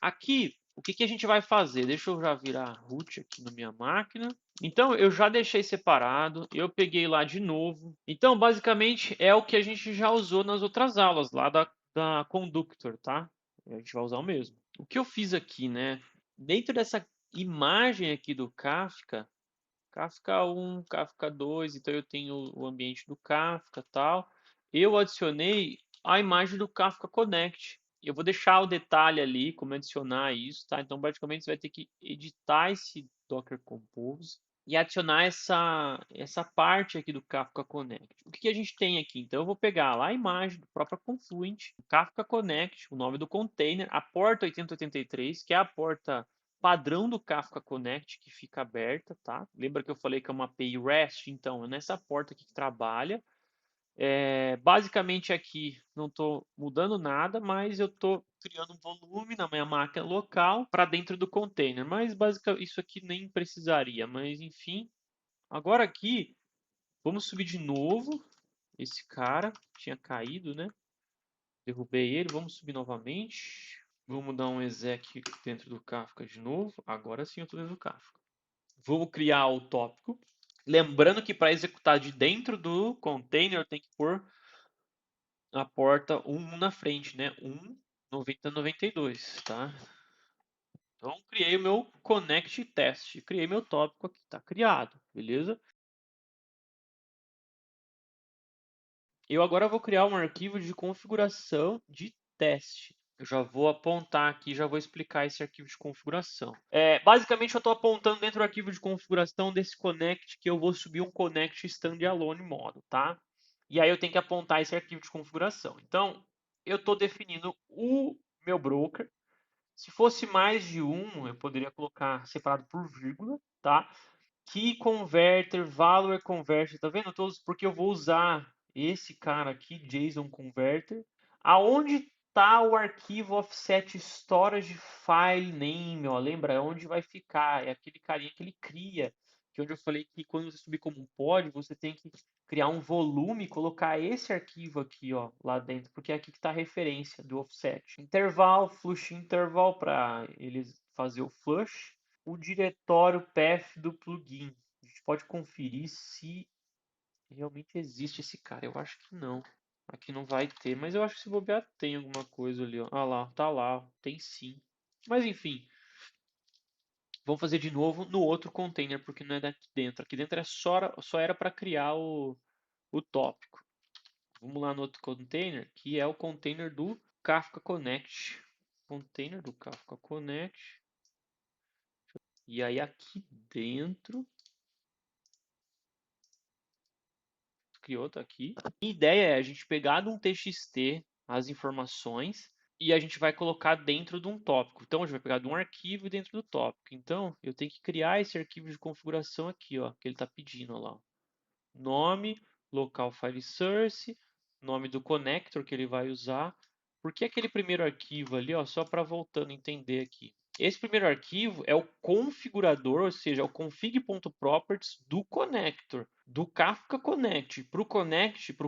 Aqui, o que a gente vai fazer? Deixa eu já virar root aqui na minha máquina. Então, eu já deixei separado, eu peguei lá de novo. Então, basicamente, é o que a gente já usou nas outras aulas, lá da Conductor, tá? A gente vai usar o mesmo. O que eu fiz aqui, né? Dentro dessa imagem aqui do Kafka, Kafka 1, Kafka 2, então eu tenho o ambiente do Kafka e tal. Eu adicionei a imagem do Kafka Connect. Eu vou deixar o detalhe ali, como adicionar isso, tá? Então, basicamente, você vai ter que editar esse Docker Compose e adicionar essa parte aqui do Kafka Connect. O que a gente tem aqui? Então, eu vou pegar lá a imagem do próprio Confluent, o Kafka Connect, o nome do container, a porta 8083, que é a porta padrão do Kafka Connect que fica aberta, tá? Lembra que eu falei que é uma API REST? Então, é nessa porta aqui que trabalha. Basicamente aqui não estou mudando nada, mas eu estou criando um volume na minha máquina local para dentro do container. Mas basicamente isso aqui nem precisaria. Mas enfim, agora aqui vamos subir de novo. Esse cara tinha caído, né? Derrubei ele. Vamos subir novamente. Vamos dar um exec dentro do Kafka de novo. Agora sim eu estou dentro do Kafka. Vamos criar o tópico. Lembrando que para executar de dentro do container eu tenho que pôr a porta 1 na frente, né? 1, 90, 92, tá? Então, criei o meu connect test. Criei meu tópico aqui, tá criado, beleza? Eu agora vou criar um arquivo de configuração de teste. Eu já vou apontar aqui, já vou explicar esse arquivo de configuração. Basicamente, eu estou apontando dentro do arquivo de configuração desse connect que eu vou subir um connect standalone modo, tá? E aí eu tenho que apontar esse arquivo de configuração. Então, eu estou definindo o meu broker. Se fosse mais de um, eu poderia colocar separado por vírgula, tá? Key converter, value converter, tá vendo todos? Porque eu vou usar esse cara aqui, JSON converter, aonde tá o arquivo offset storage file name, ó, lembra? É onde vai ficar, é aquele carinha que ele cria, que é onde eu falei que quando você subir como um pod, você tem que criar um volume e colocar esse arquivo aqui, ó, lá dentro, porque é aqui que está a referência do offset. Interval, flush interval para eles fazer o flush, o diretório path do plugin. A gente pode conferir se realmente existe esse cara. Eu acho que não. Aqui não vai ter, mas eu acho que se bobear tem alguma coisa ali. Ó. Ah lá, tá lá. Tem sim. Mas enfim, vamos fazer de novo no outro container, porque não é daqui dentro. Aqui dentro só era para criar o tópico. Vamos lá no outro container, que é o container do Kafka Connect. Container do Kafka Connect. E aí aqui dentro criou, tá aqui. A ideia é a gente pegar de um TXT as informações e a gente vai colocar dentro de um tópico. Então, a gente vai pegar de um arquivo dentro do tópico. Então, eu tenho que criar esse arquivo de configuração aqui, ó, que ele está pedindo, ó lá. Nome, local file source, nome do connector que ele vai usar. Por que aquele primeiro arquivo ali, ó, só para voltando a entender aqui. Esse primeiro arquivo é o configurador, ou seja, é o config.properties do connector, do Kafka Connect, para o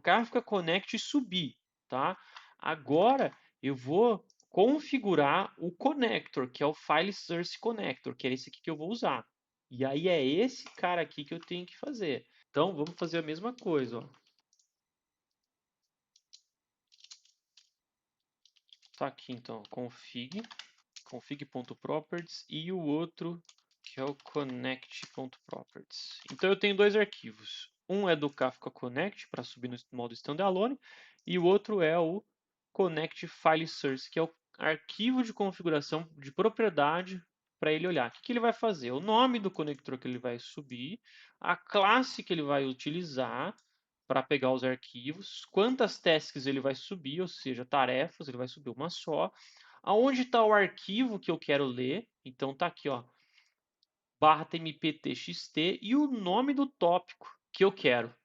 Kafka Connect subir, tá? Agora eu vou configurar o connector, que é o File Source Connector, que é esse aqui que eu vou usar. E aí é esse cara aqui que eu tenho que fazer. Então vamos fazer a mesma coisa, ó. Tá aqui então, config.properties e o outro que é o connect.properties. Então eu tenho dois arquivos. Um é do Kafka Connect para subir no modo standalone e o outro é o connect file source, que é o arquivo de configuração de propriedade para ele olhar. O que ele vai fazer? O nome do conector que ele vai subir, a classe que ele vai utilizar para pegar os arquivos, quantas tasks ele vai subir, ou seja, tarefas, ele vai subir uma só, aonde está o arquivo que eu quero ler, então tá aqui, ó, /tmp_txt e o nome do tópico que eu quero.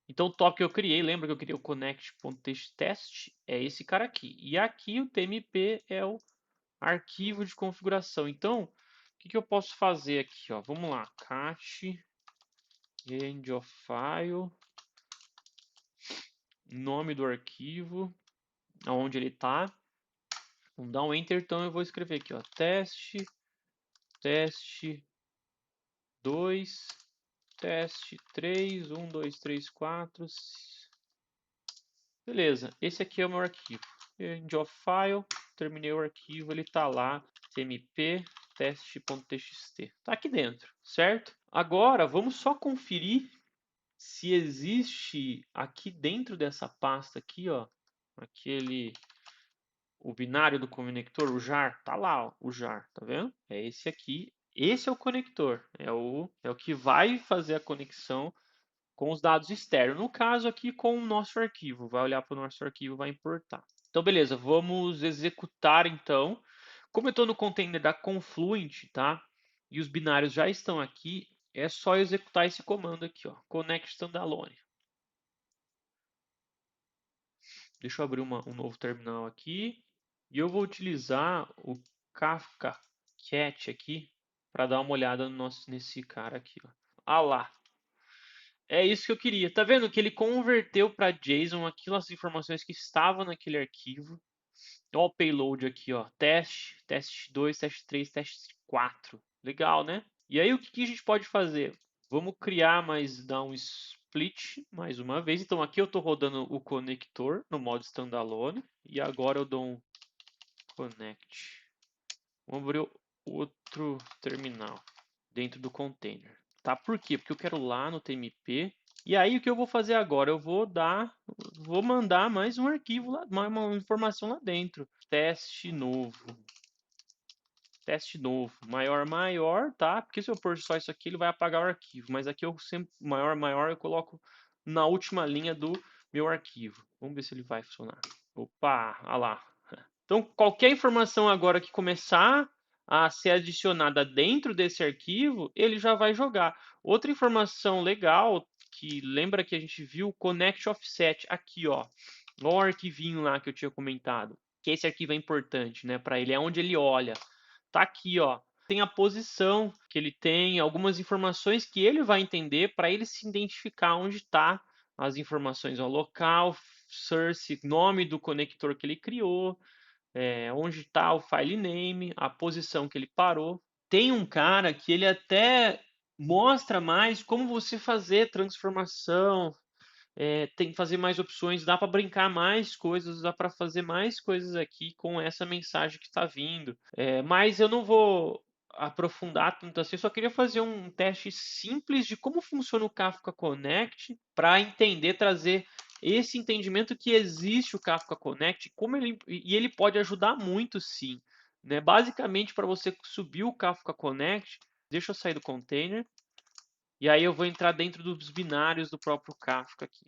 Então o tópico que eu criei, lembra que eu criei o connect.txt, é esse cara aqui. E aqui o tmp é o arquivo de configuração. Então, o que eu posso fazer aqui? Ó? Vamos lá, cat end of file, nome do arquivo, aonde ele está, Vamos dar um Enter, então eu vou escrever aqui, ó, teste 2, teste 3, 1, 2, 3, 4. Beleza, esse aqui é o meu arquivo. End of file, terminei o arquivo, ele está lá, tmp teste.txt. Está aqui dentro, certo? Agora, vamos só conferir se existe aqui dentro dessa pasta aqui, ó, o binário do conector, o jar, tá lá, ó, o jar, tá vendo? É esse aqui. Esse é o conector, é o que vai fazer a conexão com os dados externos. No caso aqui, com o nosso arquivo. Vai olhar para o nosso arquivo, vai importar. Então, beleza, vamos executar então. Como eu estou no container da Confluent, tá? E os binários já estão aqui, é só executar esse comando aqui, ó, connect standalone. Deixa eu abrir um novo terminal aqui. E eu vou utilizar o Kafka Cat aqui para dar uma olhada nesse cara aqui, ó. Ah lá, é isso que eu queria. Tá vendo que ele converteu para JSON aquelas informações que estavam naquele arquivo. Olha o payload aqui, ó. Teste 2, teste 3, teste 4. Legal, né? E aí o que a gente pode fazer? Vamos criar dar um split mais uma vez. Então aqui eu estou rodando o conector no modo standalone. E agora eu dou um connect. Vamos abrir outro terminal dentro do container. Tá? Por quê? Porque eu quero lá no TMP. E aí o que eu vou fazer agora? Eu vou mandar mais um arquivo lá, uma informação lá dentro. Teste novo. Teste novo. Maior, maior, tá? Porque se eu pôr só isso aqui, ele vai apagar o arquivo. Mas aqui eu sempre, maior, maior, eu coloco na última linha do meu arquivo. Vamos ver se ele vai funcionar. Opa, olha lá. Então, qualquer informação agora que começar a ser adicionada dentro desse arquivo, ele já vai jogar. Outra informação legal, que lembra que a gente viu, Connect Offset, aqui, ó. Olha o arquivinho lá que eu tinha comentado. Que esse arquivo é importante, né, para ele, é onde ele olha. Tá aqui, ó. Tem a posição que ele tem, algumas informações que ele vai entender para ele se identificar onde está as informações, ó, local, source, nome do conector que ele criou, onde está o file name, a posição que ele parou. Tem um cara que ele até mostra mais como você fazer transformação, tem que fazer mais opções, dá para brincar mais coisas, dá para fazer mais coisas aqui com essa mensagem que está vindo. Mas eu não vou aprofundar tanto assim, eu só queria fazer um teste simples de como funciona o Kafka Connect para entender, trazer esse entendimento que existe o Kafka Connect, e ele pode ajudar muito, sim. Né? Basicamente, para você subir o Kafka Connect, deixa eu sair do container, e aí eu vou entrar dentro dos binários do próprio Kafka aqui.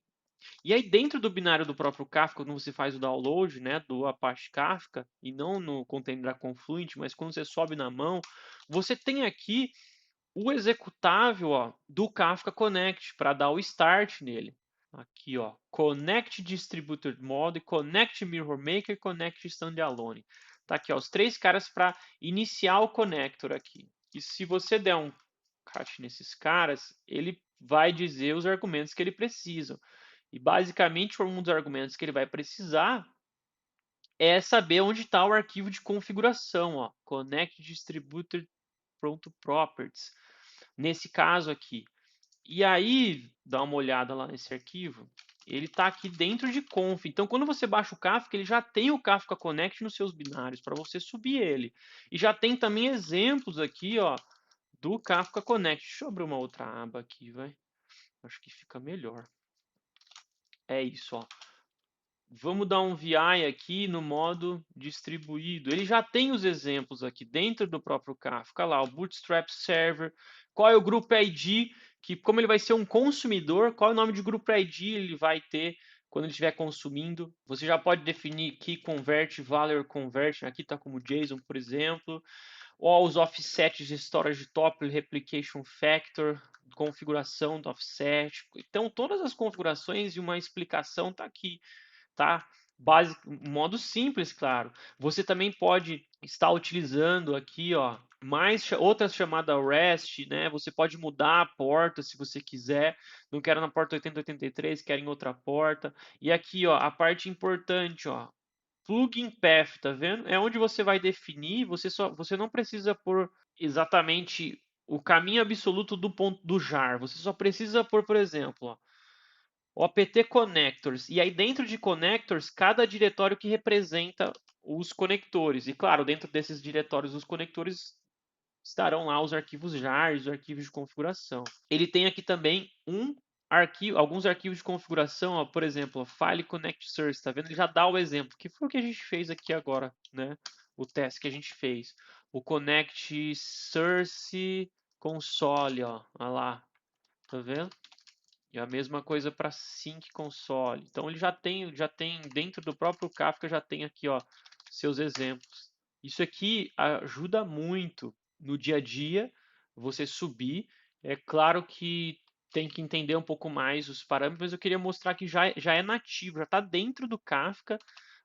E aí dentro do binário do próprio Kafka, quando você faz o download, né, do Apache Kafka, e não no container da Confluent, mas quando você sobe na mão, você tem aqui o executável, ó, do Kafka Connect para dar o start nele. Aqui, ó, Connect Distributed Mode, Connect Mirror Maker, Connect Standalone. Tá aqui, ó, os três caras para iniciar o connector aqui. E se você der um cat nesses caras, ele vai dizer os argumentos que ele precisa. E basicamente um dos argumentos que ele vai precisar é saber onde está o arquivo de configuração, ó, Connect Distributed Properties. Nesse caso aqui. E aí, dá uma olhada lá nesse arquivo, ele está aqui dentro de conf. Então, quando você baixa o Kafka, ele já tem o Kafka Connect nos seus binários para você subir ele. E já tem também exemplos aqui, ó, do Kafka Connect. Deixa eu abrir uma outra aba aqui, vai. Acho que fica melhor. É isso, ó. Vamos dar um VI aqui no modo distribuído. Ele já tem os exemplos aqui dentro do próprio Kafka. Lá, o Bootstrap Server. Qual é o Group ID? Que, como ele vai ser um consumidor, qual é o nome de Group ID ele vai ter quando ele estiver consumindo? Você já pode definir Key Convert, Value Conversion. Aqui está como JSON, por exemplo. Ou os offsets de storage top, replication factor, configuração do offset. Então, todas as configurações e uma explicação está aqui, tá? Básico, modo simples, claro. Você também pode estar utilizando aqui, ó, outras chamadas REST, né? Você pode mudar a porta se você quiser. Não quero na porta 8083, quero em outra porta. E aqui, ó, a parte importante, ó, plugin path, tá vendo? É onde você vai definir, você não precisa pôr exatamente o caminho absoluto do ponto do jar. Você só precisa pôr, por exemplo, ó, o apt connectors. E aí dentro de connectors, cada diretório que representa os conectores. E claro, dentro desses diretórios dos conectores estarão lá os arquivos jar, os arquivos de configuração. Ele tem aqui também alguns arquivos de configuração, ó, por exemplo, file connect source, tá vendo? Ele já dá o exemplo, que foi o que a gente fez aqui agora, né? O teste que a gente fez. O connect source console, ó, olha lá, tá vendo? E a mesma coisa para sync console. Então ele já tem dentro do próprio Kafka já tem aqui, ó, seus exemplos. Isso aqui ajuda muito no dia a dia você subir. É claro que tem que entender um pouco mais os parâmetros, mas eu queria mostrar que já é nativo, já está dentro do Kafka.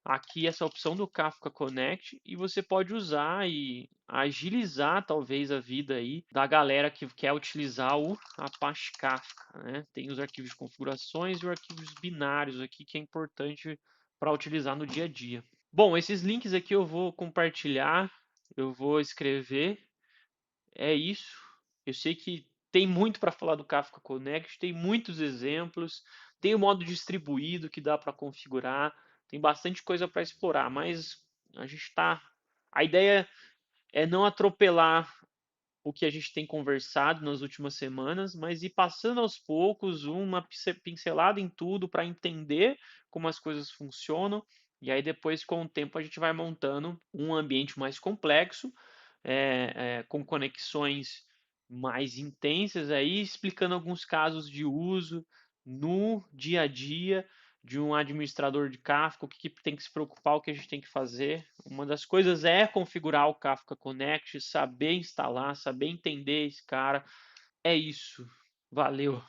Aqui essa opção do Kafka Connect e você pode usar e agilizar talvez a vida aí da galera que quer utilizar o Apache Kafka, né? Tem os arquivos de configurações e os arquivos binários aqui que é importante para utilizar no dia a dia. Bom, esses links aqui eu vou compartilhar, eu vou escrever. É isso. Eu sei que tem muito para falar do Kafka Connect, tem muitos exemplos, tem o modo distribuído que dá para configurar, tem bastante coisa para explorar, mas a gente está. A ideia é não atropelar o que a gente tem conversado nas últimas semanas, mas ir passando aos poucos uma pincelada em tudo para entender como as coisas funcionam. E aí depois, com o tempo, a gente vai montando um ambiente mais complexo, com conexões mais intensas, aí explicando alguns casos de uso no dia a dia de um administrador de Kafka, o que tem que se preocupar, o que a gente tem que fazer. Uma das coisas é configurar o Kafka Connect, saber instalar, saber entender esse cara. É isso. Valeu.